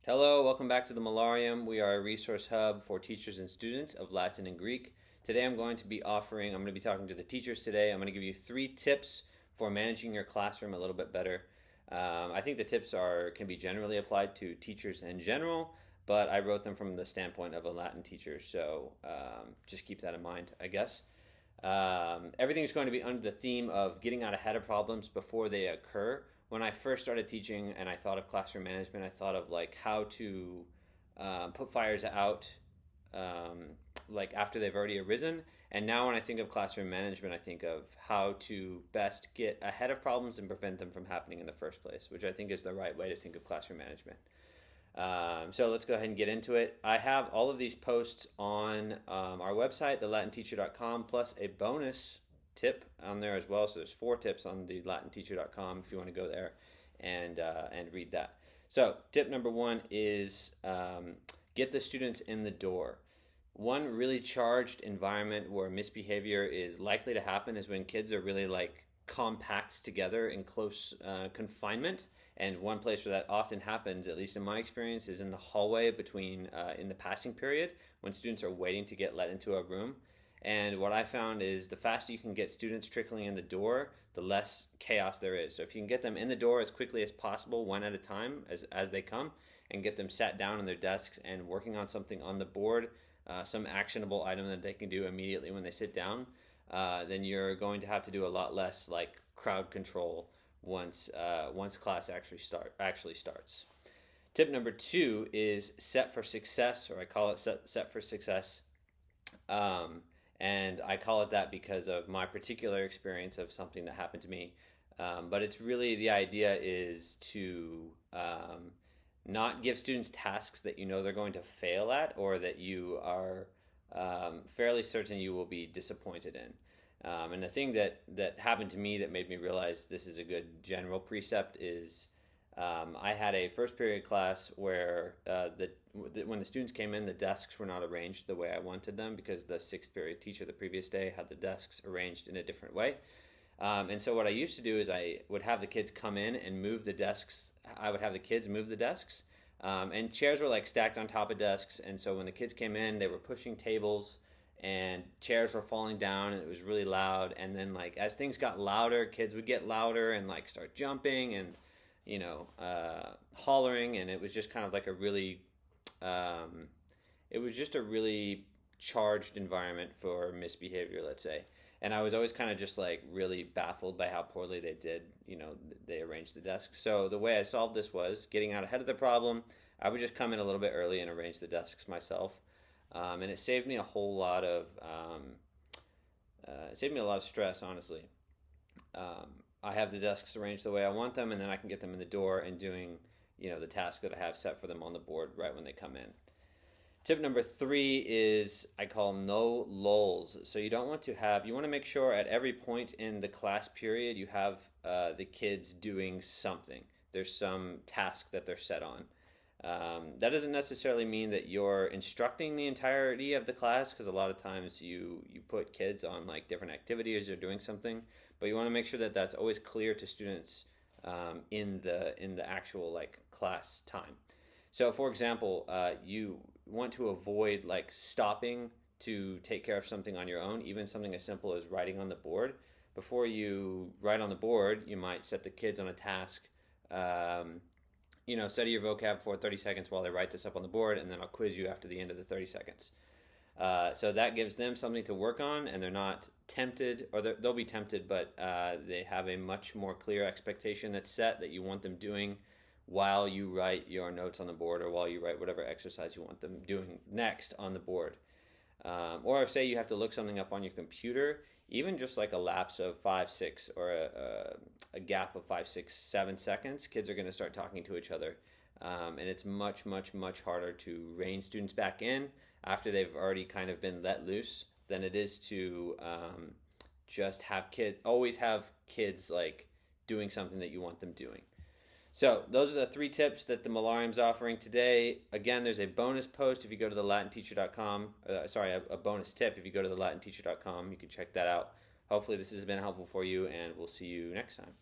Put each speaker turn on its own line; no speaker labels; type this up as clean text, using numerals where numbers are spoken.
Hello, welcome back to the Malarium. We are a resource hub for teachers and students of Latin and Greek. Today I'm going to be talking to the teachers today. I'm going to give you 3 tips for managing your classroom a little bit better. I think the tips can be generally applied to teachers in general, but I wrote them from the standpoint of a Latin teacher, so just keep that in mind, I guess. Everything's going to be under the theme of getting out ahead of problems before they occur. When I first started teaching and I thought of classroom management, I thought of like how to put fires out like after they've already arisen. And now when I think of classroom management, I think of how to best get ahead of problems and prevent them from happening in the first place, which I think is the right way to think of classroom management. So let's go ahead and get into it. I have all of these posts on our website, thelatinteacher.com, plus a bonus tip on there as well. So there's 4 tips on the latinteacher.com if you want to go there and read that. So tip number 1 is get the students in the door. One really charged environment where misbehavior is likely to happen is when kids are really like compact together in close confinement. And one place where that often happens, at least in my experience, is in the hallway in the passing period when students are waiting to get let into a room. And what I found is the faster you can get students trickling in the door, the less chaos there is. So if you can get them in the door as quickly as possible, one at a time as they come, and get them sat down in their desks and working on something on the board, some actionable item that they can do immediately when they sit down, then you're going to have to do a lot less like crowd control once class actually starts. Tip number 2 is set for success, or I call it set for success. And I call it that because of my particular experience of something that happened to me. But it's really the idea is to not give students tasks that you know they're going to fail at or that you are fairly certain you will be disappointed in. And the thing that happened to me that made me realize this is a good general precept is I had a first period class where when the students came in, the desks were not arranged the way I wanted them because the 6th period teacher the previous day had the desks arranged in a different way. And so what I used to do is I would have the kids come in and move the desks. I would have the kids move the desks. And chairs were like stacked on top of desks. And so when the kids came in, they were pushing tables and chairs were falling down and it was really loud. And then like as things got louder, kids would get louder and like start jumping and hollering, and it was just kind of like it was just a really charged environment for misbehavior, let's say. And I was always kind of just like really baffled by how poorly they arranged the desk. So the way I solved this was getting out ahead of the problem. I would just come in a little bit early and arrange the desks myself, and it saved me a whole lot of stress, honestly. I have the desks arranged the way I want them, and then I can get them in the door and doing, the task that I have set for them on the board right when they come in. Tip number 3 is I call no lulls. So you want to make sure at every point in the class period you have the kids doing something. There's some task that they're set on. That doesn't necessarily mean that you're instructing the entirety of the class, because a lot of times you put kids on like different activities or doing something, but you want to make sure that that's always clear to students in the actual like class time. So for example, you want to avoid like stopping to take care of something on your own, even something as simple as writing on the board. Before you write on the board, you might set the kids on a task. Study your vocab for 30 seconds while they write this up on the board, and then I'll quiz you after the end of the 30 seconds. So that gives them something to work on, and they're not tempted, or they'll be tempted, but they have a much more clear expectation that's set that you want them doing while you write your notes on the board, or while you write whatever exercise you want them doing next on the board. Or say you have to look something up on your computer, even just like a lapse of 5, 6, or a gap of 5, 6, 7 seconds, kids are going to start talking to each other. And it's much, much, much harder to rein students back in after they've already kind of been let loose than it is to just always have kids like doing something that you want them doing. So those are the 3 tips that the Malarium's offering today. Again, there's a bonus post if you go to the latinteacher.com. A bonus tip if you go to the latinteacher.com. You can check that out. Hopefully this has been helpful for you, and we'll see you next time.